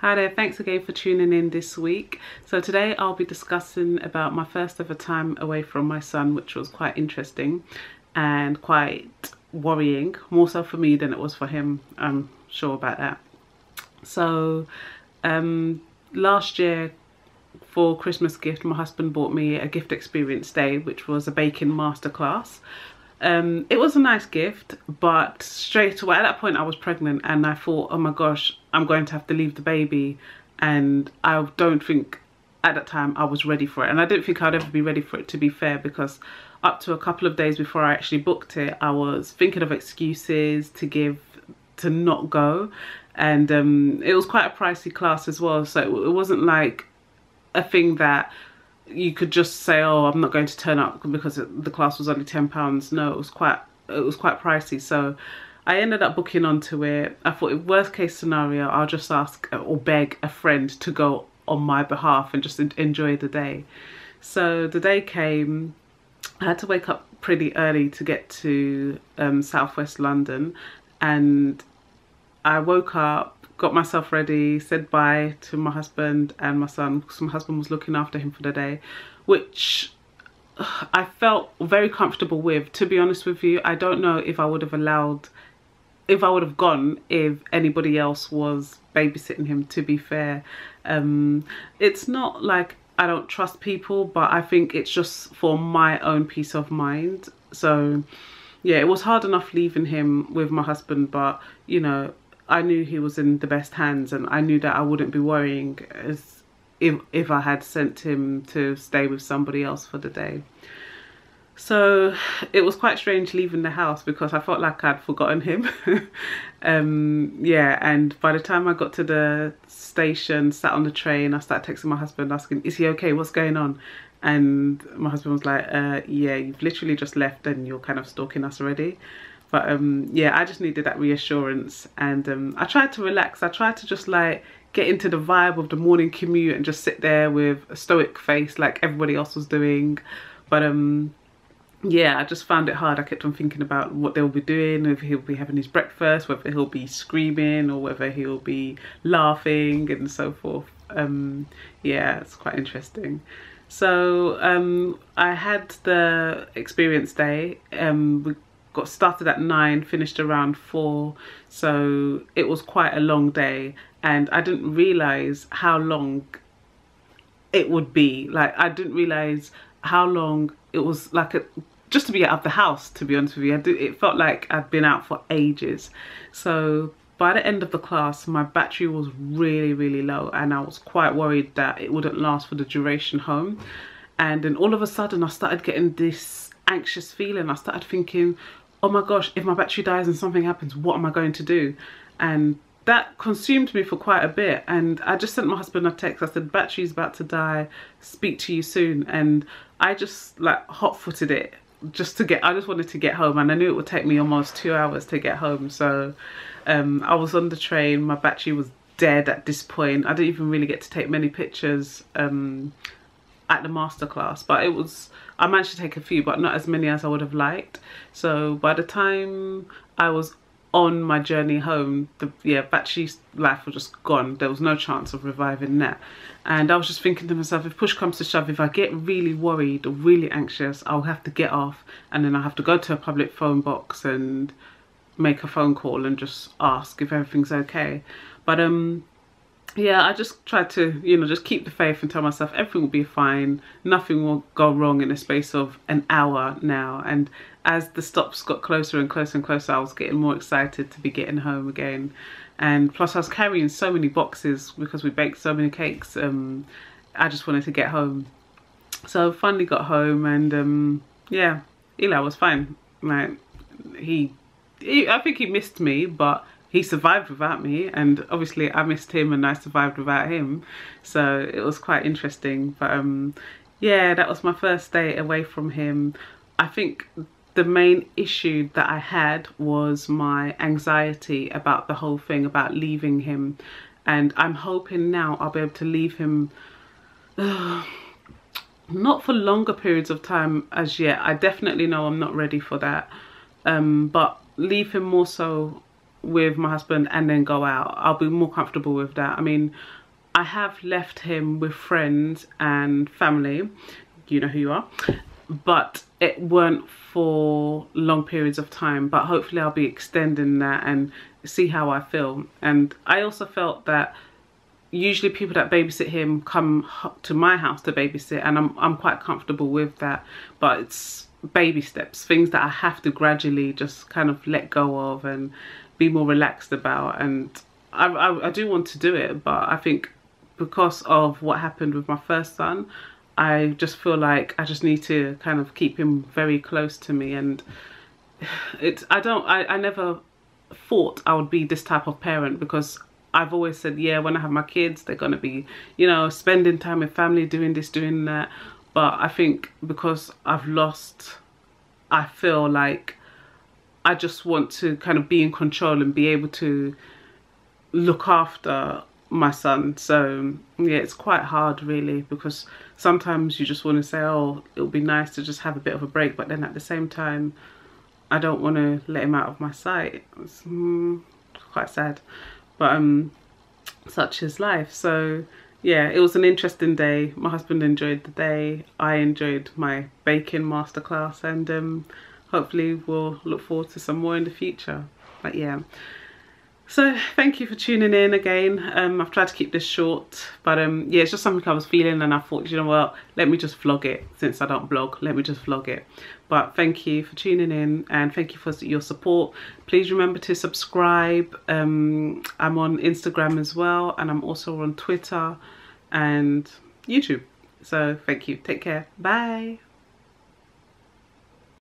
Hi there, thanks again for tuning in this week. So today I'll be discussing about my first ever time away from my son, which was quite interesting and quite worrying, more so for me than it was for him. I'm sure about that. So last year for Christmas gift, my husband bought me a gift experience day, which was a baking masterclass. It was a nice gift, but straight away at that point I was pregnant and I thought, oh my gosh, I'm going to have to leave the baby, and I don't think at that time I was ready for it, and I didn't think I'd ever be ready for it, to be fair, because up to a couple of days before I actually booked it I was thinking of excuses to give to not go, and it was quite a pricey class as well, so it wasn't like a thing that you could just say, oh, I'm not going to turn up because the class was only £10. No, it was quite pricey. So I ended up booking onto it. I thought, worst case scenario, I'll just ask or beg a friend to go on my behalf and just enjoy the day. So the day came. I had to wake up pretty early to get to southwest London, and I woke up, got myself ready, said bye to my husband and my son, because my husband was looking after him for the day, which I felt very comfortable with, to be honest with you. I don't know if I would have gone if anybody else was babysitting him, to be fair. It's not like I don't trust people, but I think it's just for my own peace of mind. So yeah, it was hard enough leaving him with my husband, but you know, I knew he was in the best hands, and I knew that I wouldn't be worrying as if I had sent him to stay with somebody else for the day. So it was quite strange leaving the house because I felt like I'd forgotten him. Yeah, and by the time I got to the station, sat on the train, I started texting my husband asking, is he okay, what's going on? And my husband was like, yeah, you've literally just left and you're kind of stalking us already. But yeah, I just needed that reassurance, and I tried to relax. I tried to just like get into the vibe of the morning commute and just sit there with a stoic face like everybody else was doing. But yeah, I just found it hard. I kept on thinking about what they'll be doing, if he'll be having his breakfast, whether he'll be screaming or whether he'll be laughing and so forth. Yeah, it's quite interesting. So I had the experience day. We got started at 9, finished around 4, so it was quite a long day, and I didn't realise how long it would be. Like, I didn't realise how long it was, like just to be out of the house, to be honest with you. It felt like I'd been out for ages. So by the end of the class, my battery was really low, and I was quite worried that it wouldn't last for the duration home. And then all of a sudden I started getting this anxious feeling. I started thinking, oh my gosh, if my battery dies and something happens, what am I going to do? And that consumed me for quite a bit, and I just sent my husband a text. I said, battery's about to die, speak to you soon. And I just like hot-footed it just to I just wanted to get home, and I knew it would take me almost 2 hours to get home. So I was on the train, my battery was dead at this point. I didn't even really get to take many pictures at the masterclass, but I managed to take a few, but not as many as I would have liked. So by the time I was on my journey home, the battery life was just gone. There was no chance of reviving that. And I was just thinking to myself, if push comes to shove, if I get really worried or really anxious, I'll have to get off, and then I'll have to go to a public phone box and make a phone call and just ask if everything's okay. But yeah, I just tried to, you know, just keep the faith and tell myself everything will be fine. Nothing will go wrong in the space of an hour now. And as the stops got closer and closer and closer, I was getting more excited to be getting home again. And plus I was carrying so many boxes because we baked so many cakes. I just wanted to get home. So finally got home, and yeah, Eli was fine. Like, I think he missed me, but he survived without me, and obviously I missed him and I survived without him. So it was quite interesting. But yeah, that was my first day away from him. I think the main issue that I had was my anxiety about the whole thing, about leaving him. And I'm hoping now I'll be able to leave him not for longer periods of time as yet. I definitely know I'm not ready for that. But leave him more so with my husband and then go out. I'll be more comfortable with that. I mean, I have left him with friends and family, you know who you are, but it weren't for long periods of time. But hopefully I'll be extending that and see how I feel. And I also felt that usually people that babysit him come to my house to babysit, and I'm quite comfortable with that. But it's baby steps, things that I have to gradually just kind of let go of and be more relaxed about. And I do want to do it, but I think because of what happened with my first son, I just feel like I just need to kind of keep him very close to me. And I never thought I would be this type of parent, because I've always said, yeah, when I have my kids, they're going to be, you know, spending time with family, doing this, doing that. But I think because I've lost, I feel like I just want to kind of be in control and be able to look after my son. So yeah, it's quite hard really, because sometimes you just want to say, oh, it'll be nice to just have a bit of a break, but then at the same time I don't want to let him out of my sight. It's quite sad, but such is life. So yeah, it was an interesting day. My husband enjoyed the day, I enjoyed my baking masterclass, and hopefully we'll look forward to some more in the future. But yeah, so thank you for tuning in again. I've tried to keep this short, but yeah, it's just something I was feeling, and I thought, you know what, let me just vlog it. Since I don't blog, let me just vlog it. But thank you for tuning in, and thank you for your support. Please remember to subscribe. I'm on Instagram as well, and I'm also on Twitter and YouTube. So thank you, take care, bye.